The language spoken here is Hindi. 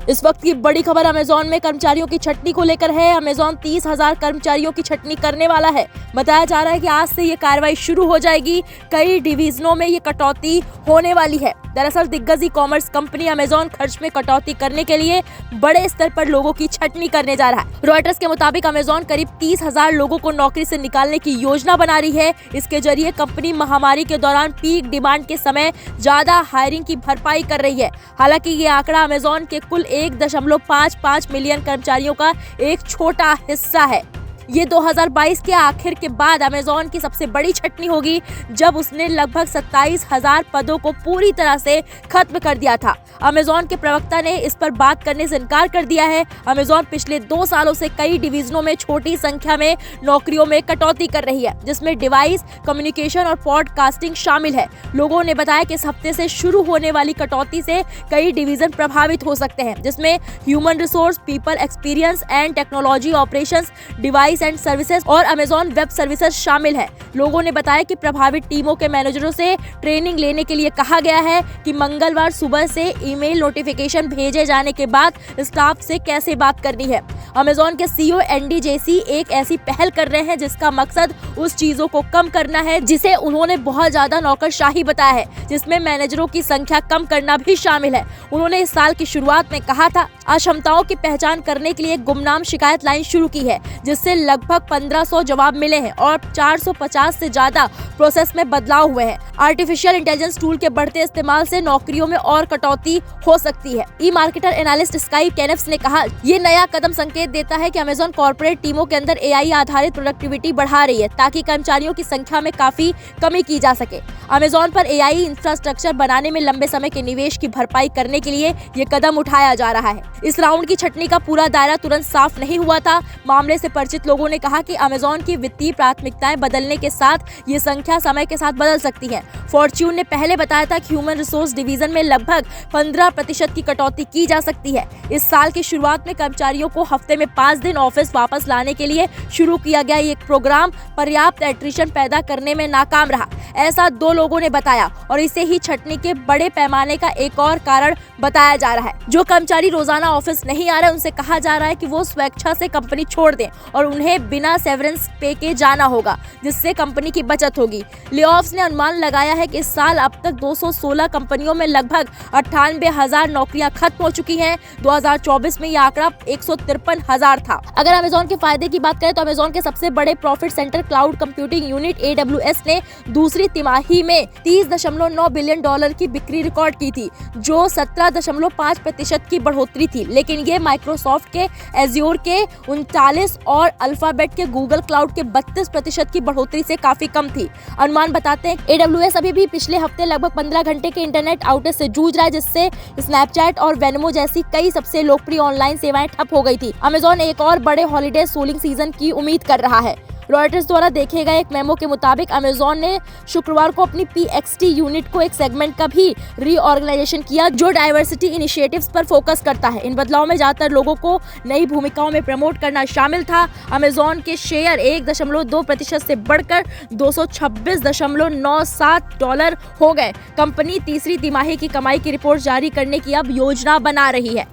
इस वक्त की बड़ी खबर अमेजॉन में कर्मचारियों की छटनी को लेकर है। अमेजॉन 30,000 कर्मचारियों की छटनी करने वाला है। बताया जा रहा है कि आज से ये कार्रवाई शुरू हो जाएगी। कई डिवीजनों में ये कटौती होने वाली है। दरअसल दिग्गज ई कॉमर्स कंपनी अमेजॉन खर्च में कटौती करने के लिए बड़े स्तर पर लोगों की छटनी करने जा रहा है। रॉयटर्स के मुताबिक अमेजॉन करीब 30,000 लोगों को नौकरी से निकालने की योजना बना रही है। इसके जरिए कंपनी महामारी के दौरान पीक डिमांड के समय ज्यादा हायरिंग की भरपाई कर रही है। हालांकि ये आंकड़ा अमेजॉन के कुल 1.55 मिलियन कर्मचारियों का एक छोटा हिस्सा है। ये 2022 के आखिर के बाद अमेजॉन की सबसे बड़ी छटनी होगी, जब उसने लगभग 27,000 पदों को पूरी तरह से खत्म कर दिया था। अमेजॉन के प्रवक्ता ने इस पर बात करने से इनकार कर दिया है। अमेजॉन पिछले 2 सालों से कई डिवीजनों में छोटी संख्या में नौकरियों में कटौती कर रही है, जिसमें डिवाइस, कम्युनिकेशन और पॉडकास्टिंग शामिल है। लोगों ने बताया कि इस हफ्ते से शुरू होने वाली कटौती से कई डिवीजन प्रभावित हो सकते हैं, जिसमें human resource, people experience and technology operations, device and services और अमेजॉन वेब सर्विसेज शामिल है। लोगों ने बताया कि प्रभावित टीमों के मैनेजरों से ट्रेनिंग लेने के लिए कहा गया है कि मंगलवार सुबह से ईमेल नोटिफिकेशन भेजे जाने के बाद स्टाफ से कैसे बात करनी है। अमेजॉन के सीईओ एंडी जेसी एक ऐसी पहल कर रहे हैं जिसका मकसद उस चीजों को कम करना है जिसे उन्होंने बहुत ज्यादा नौकरशाही बताया है, जिसमें मैनेजरों की संख्या कम करना भी शामिल है। उन्होंने इस साल की शुरुआत में कहा था, अक्षमताओं की पहचान करने के लिए एक गुमनाम शिकायत लाइन शुरू की है, जिससे लगभग 1500 जवाब मिले हैं और 450 से ज्यादा प्रोसेस में बदलाव हुए हैं। आर्टिफिशियल इंटेलिजेंस टूल के बढ़ते इस्तेमाल से नौकरियों में और कटौती हो सकती है। ई मार्केटर एनालिस्ट स्काई केनेफ्स ने कहा, ये नया कदम संकेत देता है कि अमेजॉन कॉर्पोरेट टीमों के अंदर एआई आधारित प्रोडक्टिविटी बढ़ा रही है, ताकि कर्मचारियों की संख्या में काफी कमी की जा सके। अमेजॉन पर एआई इंफ्रास्ट्रक्चर बनाने में लंबे समय के निवेश की भरपाई करने के लिए ये कदम उठाया जा रहा है। इस राउंड की छटनी का पूरा दायरा तुरंत साफ नहीं हुआ था। मामले से परिचित लोगों ने कहा कि अमेजॉन की वित्तीय प्राथमिकताएं बदलने के साथ ये संख्या समय के साथ बदल सकती है। फॉर्च्यून ने पहले बताया था कि ह्यूमन रिसोर्स डिवीजन में लगभग 15% की कटौती की जा सकती है। इस साल की शुरुआत में कर्मचारियों को हफ्ते में 5 दिन ऑफिस वापस लाने के लिए शुरू किया गया ये प्रोग्राम पर्याप्त एट्रिशन पैदा करने में नाकाम रहा, ऐसा 2 लोगों ने बताया, और इसे ही छटनी के बड़े पैमाने का एक और कारण बताया जा रहा है। जो कर्मचारी रोजाना ऑफिस नहीं आ रहे, उनसे कहा जा रहा है कि वो स्वेच्छा से कंपनी छोड़ दें और उन्हें बिना सेवरेंस पे के जाना होगा, जिससे कंपनी की बचत होगी। लेऑफ्स ने अनुमान लगाया है कि इस साल अब तक 216 कंपनियों में लगभग 98,000 नौकरियां खत्म हो चुकी हैं। 2024 में यह आंकड़ा 153,000 था। अगर अमेजॉन के फायदे की बात करें तो अमेजॉन के सबसे बड़े profit centre cloud computing unit AWS ने दूसरी तिमाही में $30.9 बिलियन की बिक्री रिकॉर्ड की थी, जो 17.5% की बढ़ोतरी थी। लेकिन ये माइक्रोसॉफ्ट के एज्योर के 39 और अल्फाबेट के गूगल क्लाउड के 32% की बढ़ोतरी से काफी कम थी। अनुमान बताते हैं AWS अभी भी पिछले हफ्ते लगभग 15 घंटे के इंटरनेट आउटेज से जूझ रहा है, जिससे स्नैपचैट और वेनमो जैसी कई सबसे लोकप्रिय ऑनलाइन सेवाएं ठप हो गई थी। अमेजॉन एक और बड़े हॉलिडे सोलिंग सीजन की उम्मीद कर रहा है। रॉयटर्स द्वारा देखे गए एक मेमो के मुताबिक अमेजॉन ने शुक्रवार को अपनी PXT यूनिट को एक सेगमेंट का भी रीऑर्गेनाइजेशन किया, जो डाइवर्सिटी इनिशिएटिव्स पर फोकस करता है। इन बदलावों में ज्यादातर लोगों को नई भूमिकाओं में प्रमोट करना शामिल था। अमेजॉन के शेयर 1.2% से बढ़कर $226.97 हो गए। कंपनी तीसरी तिमाही की कमाई की रिपोर्ट जारी करने की अब योजना बना रही है।